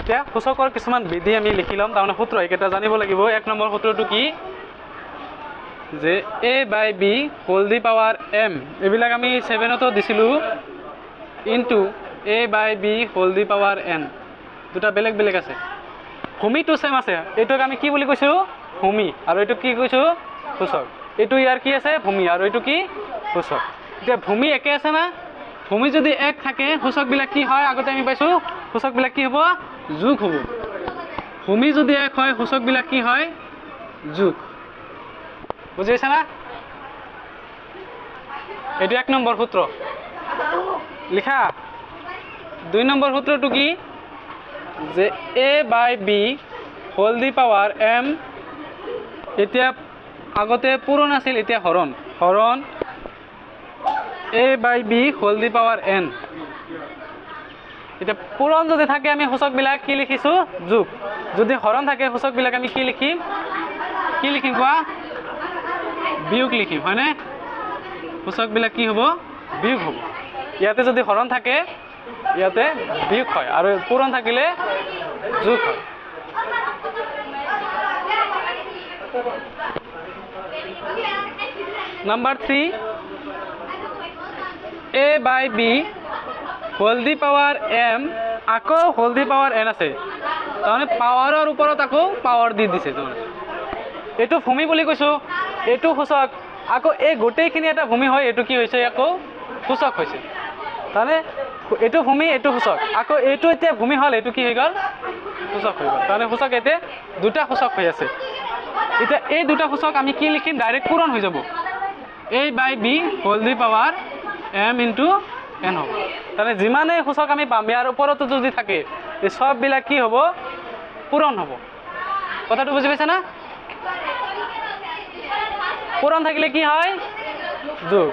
এতিয়া সূচকৰ কিছুমান বিধি আমি লিখি ল'ম তাৰমানে সূত্ৰ এইকেইটা জানিব লাগিব এক নম্বৰ সূত্ৰটো কি যে a/b whole the power m এইবিলাক আমি 7তো দিছিলোঁ into a/b whole the power n দুটা বেলেগ বেলেগ আছে ভূমিটো সেম আছে এইটোক আমি কি বুলি কৈছোঁ ভূমি আৰু এইটো কি কৈছোঁ সূচক এইটো ইয়াৰ কি আছে ভূমি আৰু এইটো কি সূচক এতিয়া ভূমি একে আছে না ভূমি যদি এক থাকে সূচকবিলাক কি হয় আগতে আমি পাইছোঁ সূচকবিলাক কি হ'ব যোগ হ'ব ভূমি যদি এক হয় সূচকবিলাক কি হয় যোগ বুজি পাইছা না এইটো এক নম্বৰ সূত্ৰ লিখা দুই নম্বৰ সূত্ৰটো কি যে a/b whole the power m এতিয়া আগতে পূৰণ আছিল এতিয়া হৰণ হৰণ a/b whole the power n এতিয়া পূৰণ যদি থাকে আমি সূচকবিলাক কি লিখিছোঁ যোগ যদি হৰণ থাকে সূচকবিলাক আমি কি লিখিম কোৱা বিয়োগ লিখিম হয়নে সূচকবিলাক কি হ'ব বিয়োগ হ'ব ইয়াতে যদি হৰণ থাকে ইয়াতে বিয়োগ হয় আৰু পূৰণ থাকিলে যোগ হয় number 3 a/b whole the power m আকৌ হোল দি পাৱাৰ n আছে তাৰমানে পাৱাৰৰ ওপৰত আকৌ পাৱাৰ দি দিছে তাৰমানে এইটো ভূমি বুলি কৈছোঁ এইটো সূচক আকৌ এই গোটেইখিনি এটা ভূমি হয় এইটো কি হৈছে আকৌ সূচক হৈছে তাৰমানে এইটো ভূমি এইটো সূচক আকৌ এইটো এতিয়া ভূমি হ'ল এইটো কি হৈ গ'ল সূচক হৈ গ'ল তাৰমানে সূচক এতিয়া দুটা সূচক হৈ আছে এতিয়া এই দুটা সূচক আমি কি লিখিম ডাইৰেক্ট পূৰণ হৈ যাব a/b whole the power m into n হ'ব তাৰমানে যিমানেই সূচক আমি পাম ইয়াৰ ওপৰতো যদি থাকে এই সববিলাক কি হ'ব পূৰণ হ'ব কথাটো বুজি পাইছা না পূৰণ থাকিলে কি হয় যোগ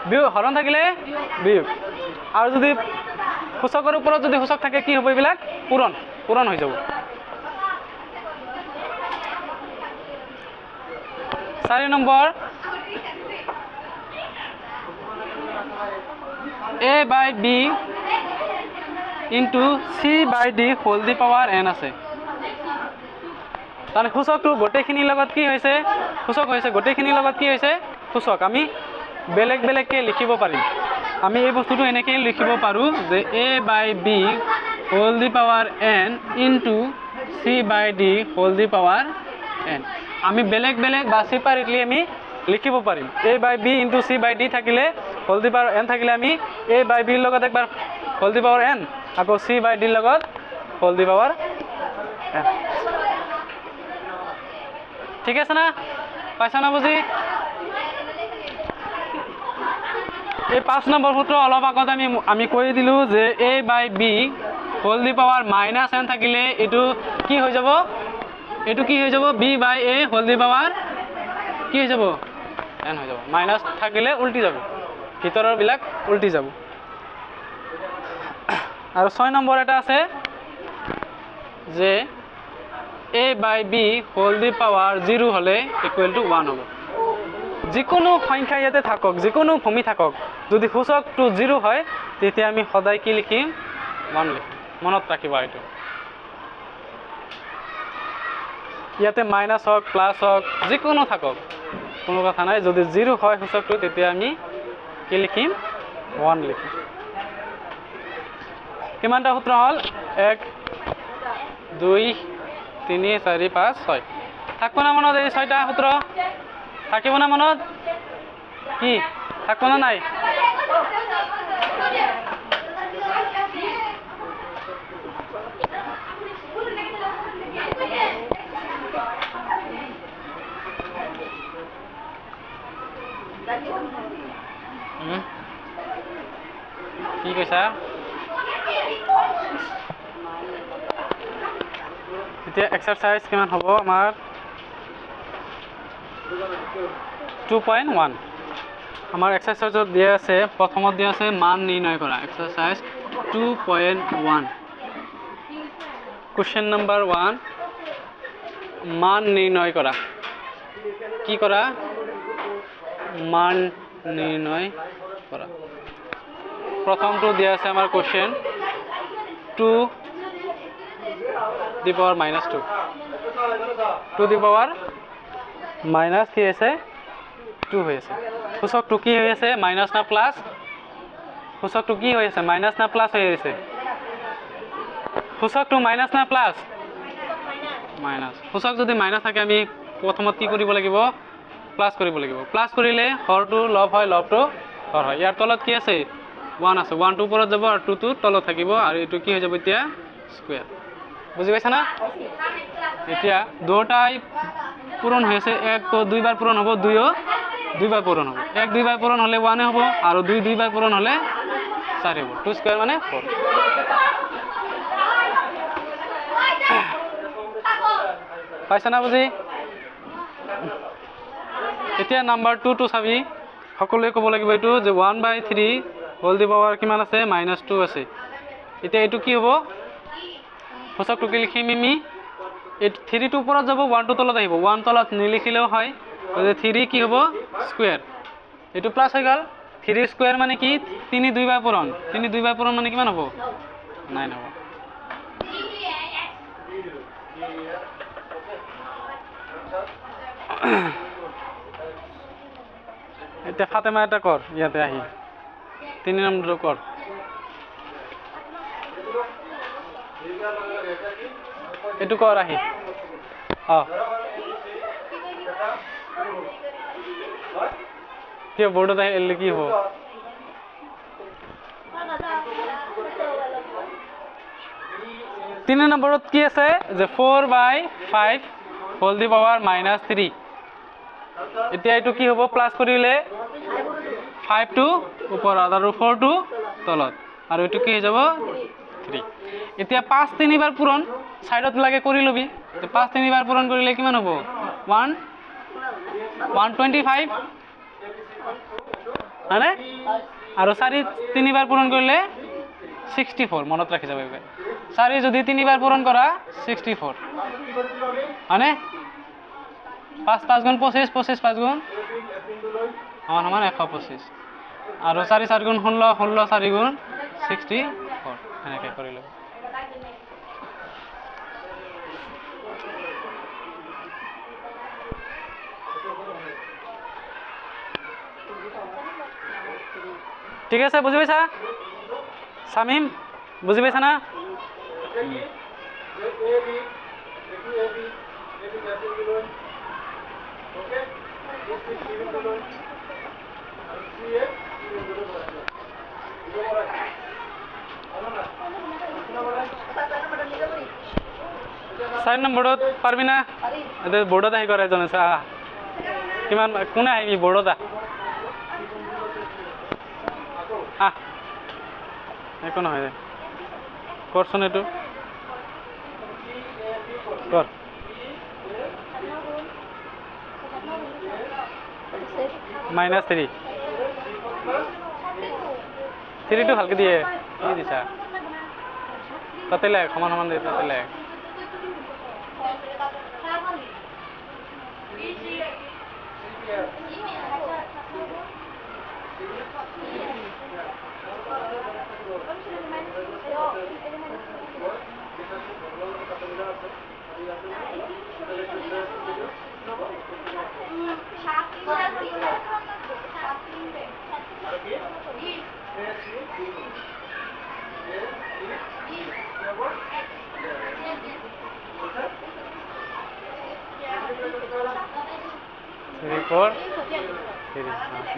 বিয়োগ হৰণ থাকিলে বিয়োগ আৰু যদি সূচকৰ ওপৰত যদি সূচক থাকে কি হ'ব এইবিলাক পূৰণ হৈ যাব 4 number a/b into c/d whole the power n আছে তাৰমানে সূচকটো গোটেইখিনিৰ লগত কি হৈছে সূচক হৈছে গোটেইখিনিৰ লগত কি হৈছে সূচক আমি বেলেগ বেলেগকৈ লিখিব পাৰিম আমি এই বস্তুটো এনেকৈ লিখিব পাৰোঁ যে a/b whole the power n into c/d whole the power n আমি বেলেগ বেলেগ বা ছেপাৰেটলি আমি লিখিব পাৰিম a/b ইনটু c/d থাকিলে হোল দি পাৱাৰ n থাকিলে আমি a/b ৰ লগত একবাৰ হোল দি পাৱাৰ n আকৌ c/d ৰ লগত হোল দি পাৱাৰ n ঠিক আছে না পাইছা না বুজি এই 5 নম্বৰ সূত্ৰ অলপ আগত আমি কৈ দিলোঁ যে a/b whole the power -n থাকিলে এইটো কি হৈ যাব এইটো কি হৈ যাব b/a হোল দি পাৱাৰ কি হৈ যাব n হৈ যাব মাইনাছ থাকিলে উল্টি যাব ভিতৰৰ বিলাক উল্টি যাব আৰু 6 নম্বৰ এটা আছে যে a/b হোল দি পাৱাৰ 0 হলে ইকুৱেল টু 1 হ'ব যিকোনো সংখ্যা ইয়াতে থাকক যিকোনো ভূমি থাকক যদি সূচকটো 0 হয় তেতিয়া আমি সদায় কি লিখিম 1 লিখিম মনত ৰাখিবা এইটো ইয়াতে মাইনাছ হওক প্লাছ হওক যিকোনো থাকক কোনো কথা নাই যদি 0 হয় সূচকটো তেতিয়া আমি কি লিখিম 1 লিখিম কিমানটা সূত্ৰ হ'ল 1 2 3 4 5 6 থাকিব না মনত এই 6টা সূত্ৰ থাকিব না মনত কি থাকিব না নাই কি কৈছা এতিয়া এক্সাৰসাইজ কিমান হ'ব আমাৰ 2.1 আমাৰ এক্সাৰসাইজত দিয়া আছে প্ৰথমত দিয়া আছে মান নিৰ্ণয় কৰা এক্সাৰসাইজ 2.1 কোৱেশ্চন নম্বৰ 1 মান নিৰ্ণয় কৰা কি কৰা মান নিৰ্ণয় কৰা প্ৰথমটো দিয়া আছে আমাৰ question 2 the power -2 to the power minus কি আছে 2 হৈ আছে সূচকটো কি হৈ আছে মাইনাছ না প্লাছ সূচকটো কি হৈ আছে মাইনাছ না প্লাছ হৈ আছে সূচকটো মাইনাছ না প্লাছ মাইনাছ সূচক যদি মাইনাছ থাকে আমি প্ৰথমত কি কৰিব লাগিব প্লাছ কৰিব লাগিব প্লাছ কৰিলে হৰটো লব হয় লবটো হৰ হয় ইয়াৰ তলত কি আছে 1 আছে 1 টো ওপৰত যাব আৰু 2 টো তলত থাকিব আৰু এটো কি হৈ যাব এতিয়া স্কয়াৰ বুজি পাইছা না এতিয়া দুটাই পূৰণ হৈ আছে 1 তো দুইবাৰ পূৰণ হ'ব 2 ও দুইবাৰ পূৰণ হ'ব 1 দুইবাৰ পূৰণ হলে 1 হ'ব আৰু 2 দুইবাৰ পূৰণ হলে 4 হ'ব 2 স্কয়াৰ মানে 4 পাইছা না বুজি এতিয়া নাম্বাৰ 2 টো চাবি সকলোৱে ক'ব লাগিব এটো যে 1/3 হোল দি পাৱাৰ কিমান আছে -2 আছে এতিয়া এটো কি হ'ব সূচকটো কি লিখিম আমি 3 টো ওপৰত যাব 1 টো তলত আহিব 1 তলত নিলিখিলেও হয় যে 3 কি হ'ব স্কয়াৰ এটো প্লাস হৈ গল 3 স্কয়াৰ মানে কি 3 দুইবাৰ পূৰণ 3 দুইবাৰ পূৰণ মানে কিমান হ'ব 9 হ'ব এটা ফাতেমা এটা কর ইয়াতে আহি 3 নম্বৰ কৰ এটু কৰ আহি কি বোৰ্ডত আহিলে কি হ'ব 3 নম্বৰত কি আছে যে 4/5 হোল দি পাৱাৰ -3 এতিয়া এটো কি হ'ব প্লাস কৰিলে 5 টো ওপৰত আৰু 4 টো তলত আৰু এটো কি হৈ যাব 3 এতিয়া 5 তিনিবাৰ পূৰণ সাইডত লাগে কৰি লবি 5 তিনিবাৰ পূৰণ কৰিলে কিমান হ'ব 125 মানে আৰু 4 তিনিবাৰ পূৰণ কৰিলে 64 মনত ৰাখি যাব এবাৰ 4 যদি তিনিবাৰ পূৰণ কৰা 64 মানে 5 5 গুণ 25 25 5 গুণ সমান 125 আৰু 4 4 গুণ 16 16 4 গুণ 64 এনেকৈ কৰি লব ঠিক আছে বুজি পাইছা সামিম বুজি পাইছা না চাৰি নম্বৰত পাৰবি না বোৰ্ডত আহি কৰে এজন আছে কিমান কোনে আহিবি বোর্ডত একো নহয় করছন এটু কর -3 3 টো ভালকে দিয়ে কি দিছা তাতে লেখ সমান সমান দিয়ে তাতে লেখ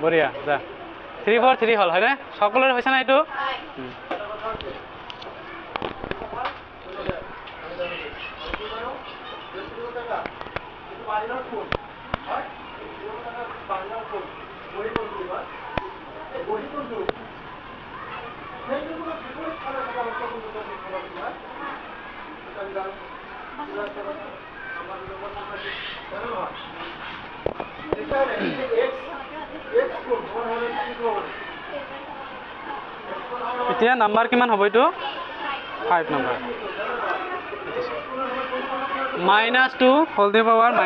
বঢ়িয়া যা 3 4 3 হল হয়নে সকলোৰে হৈছে না এইটো এতিয়া নাম্বাৰ কিমান হ'ব এইটো 5 number -2 whole the power -2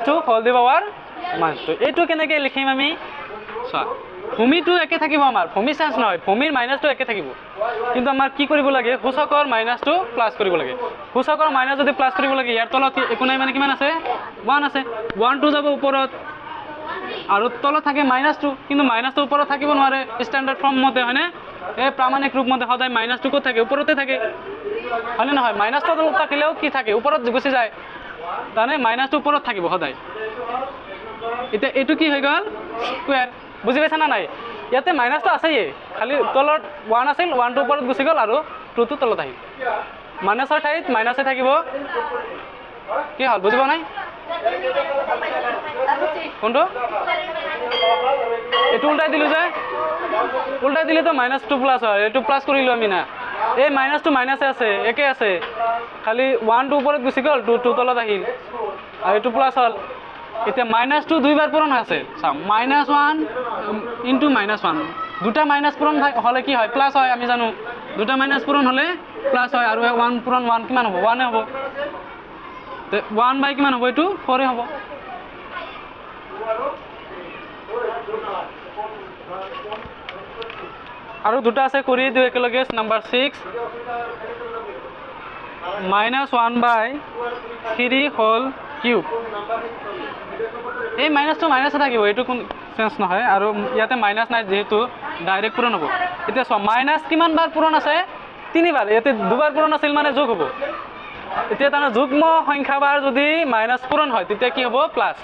-2 whole the power -2 এইটো কেনেকৈ লিখিম আমি চোৱা ভূমিটো একে থাকিব আমাৰ ভূমি চেঞ্জ নহয় ভূমিৰ মাইনাছটো একে থাকিব কিন্তু আমাৰ কি কৰিব লাগে সূচকৰ মাইনাছটো প্লাছ কৰিব লাগে সূচকৰ মাইনাছ যদি প্লাছ কৰিব লাগে ইয়াৰ তলত একো নাই মানে কিমান আছে 1 আছে 1 টো যাব ওপৰত আৰু তলত থাকে মাইনাছটো কিন্তু মাইনাছটো ওপৰত থাকিব নোৱাৰে ষ্টেণ্ডাৰ্ড ফৰ্ম মতে হয়নে এই প্ৰামাণিক ৰূপ মতে সদায় মাইনাছটো ক'ত থাকে ওপৰতে থাকে হয়নে নহয় মাইনাছটো তলত থাকিলেও কি থাকে ওপৰত গুচি যায় তাৰমানে মাইনাছটো ওপৰত থাকিব সদায় এতিয়া এইটো কি হৈ গ'ল স্কুৱেৰ বুজি পাইছা না নাই ইয়াতে মাইনাছটো আছেই খালি তলত 1 আছিল 1 টো ওপৰত গুচি গ'ল আৰু 2 টো তলত আহিল মাইনাছৰ ঠাইত মাইনাছে থাকিব কি হ'ল বুজি পোৱা নাই কোনটো এইটো উল্টাই দিলো যে উল্টাই দিলে তো -2 প্লাস হয় এইটো প্লাস কৰিলো আমি না এই মাইনাছটো মাইনাছে আছে একে আছে খালি 1 টো ওপৰত গুচি গ'ল 2 টো তলত আহিল আৰু এইটো প্লাস হ'ল এতিয়া -2 দুইবাৰ পূৰণ আছে চাম -1 ইনটু -1 দুটা মাইনাছ পূৰণ হলে কি হয় প্লাস হয় আমি জানো দুটা মাইনাছ পূৰণ হলে প্লাস হয় আৰু 1 পূৰণ 1 কিমান হ'ব 1 হ'ব তে 1 বাই কিমান হ'ব এইটো 4 হ'ব আৰু দুটা আছে কৰি দিও একেলগে নাম্বাৰ 6 -1/3 হোল কিউব এই মাইনাছটো মাইনাছে থাকিব এইটো কোন চেঞ্জ নহয় আৰু ইয়াতে মাইনাছ নাই যেহেতু ডাইৰেক্ট পূৰণ হ'ব এতিয়া চ মাইনাছ কিমান বাৰ পূৰণ আছে 3 বাৰ ইয়াতে দুবাৰ পূৰণ আছিল মানে যোগ হ'ব এতিয়া তাৰমানে যুগ্ম সংখ্যা বাৰ যদি মাইনাছ পূৰণ হয় তেতিয়া কি হ'ব প্লাস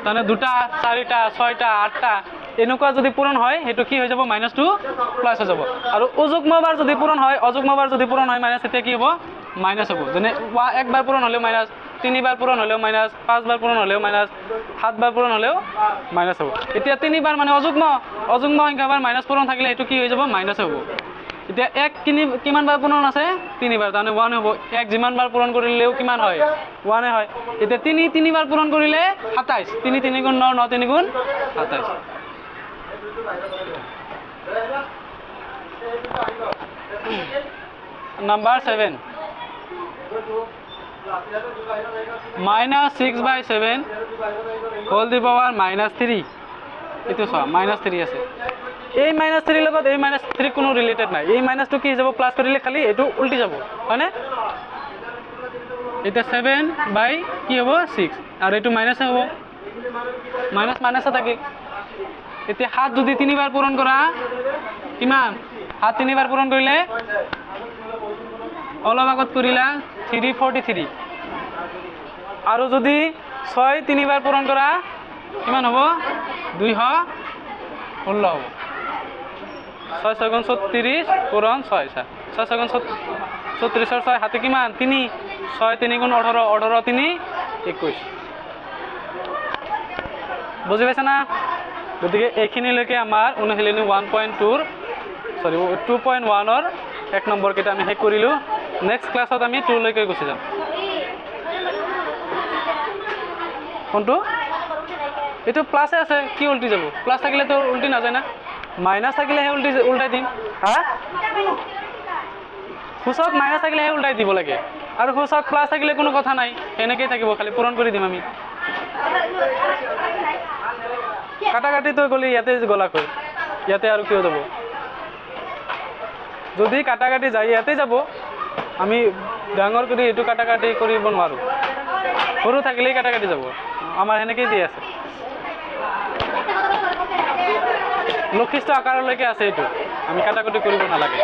তাৰমানে 2টা 4টা 6টা 8টা এনেকুৱা যদি পূৰণ হয় হেতু কি হৈ যাব -2 প্লাস হৈ যাব আৰু অযুগ্ম বাৰ যদি পূৰণ হয় অযুগ্ম বাৰ যদি পূৰণ হয় মাইনাছ তেতিয়া কি হ'ব মাইনাছ হ'ব যেনে একবাৰ পূৰণ হ'লেও মাইনাছ 3 বাৰ পূৰণ হ'লেও মাইনাছ 5 বাৰ পূৰণ হ'লেও মাইনাছ 7 বাৰ পূৰণ হ'লেও মাইনাছ হ'ব এতিয়া 3 বাৰ মানে অযুগ্ম সংখ্যা বাৰ মাইনাছ পূৰণ থাকিলে এটো কি হৈ যাব মাইনাছ হ'ব এতিয়া 1 কিমান বাৰ পূৰণ আছে 3 বাৰ তাৰমানে 1 হ'ব 1 যিমান বাৰ পূৰণ কৰিলেও কিমান হয় 1 হয় এতিয়া 3 বাৰ পূৰণ কৰিলে 27 3 3 গুণ 9 9 3 গুণ 27 নাম্বাৰ 7 -6/7 হোল দি পাৱাৰ -3 এটো সব -3 আছে এই -3 লগত এই -3 কোনো ৰিলেটেড নাই এই মাইনাসটো কি যাব প্লাস কৰিলে খালি এটো উল্টি যাব হয়নে এটা 7 বাই কি হ'ব 6 আৰু এটো মাইনাস হ'ব মাইনাস থাকে এতিয়া 7 যদি 3 বাৰ পূৰণ কৰা কিমান 7 3 বাৰ পূৰণ কৰিলে অলপ আগত কৰিলা 343 আৰু যদি 6 3 বাৰ পূৰণ কৰা কিমান হ'ব 216 হ'ব 6 6 গুণ 36 পূৰণ 6 6 6 গুণ 36 6 হাতে কিমান 3 6 3 গুণ 18 18 3 21 বুজি পাইছা না গতিকে এইখিনিলৈকে আমাৰ অনুশীলনী 1.2 ৰ 2.1 ৰ 1 নম্বৰ কেইটা আমি শেষ কৰিলো নেক্সট ক্লাছত আমি 2 লৈকে গুচি যাম কোনটো এটো প্লাসে আছে কি উল্টি যাব প্লাস থাকিলে তো উল্টি না যায় না মাইনাস থাকিলে হে উল্টাই দিম হ্যাঁ সূচক মাইনাস থাকিলে হে উল্টাই দিব লাগে আৰু সূচক প্লাস থাকিলে কোনো কথা নাই এনেকৈ থাকিব খালি পূৰণ কৰি দিম আমি কাটাকাটি তো গলি ইয়াতে গলাকৈ ইয়াতে আৰু কিয় যাব যদি কাটাকাটি যায় ইয়াতে যাব আমি ডাঙৰ কৰি এটো কাটাকাটি কৰিব নোৱাৰো সৰু থাকিলে কাটাকাটি যাব আমাৰ এনেকৈ দি আছে লক্ষিষ্ট আকাৰলৈকে আছে এটো আমি কাটাকাটি কৰিব নালাগে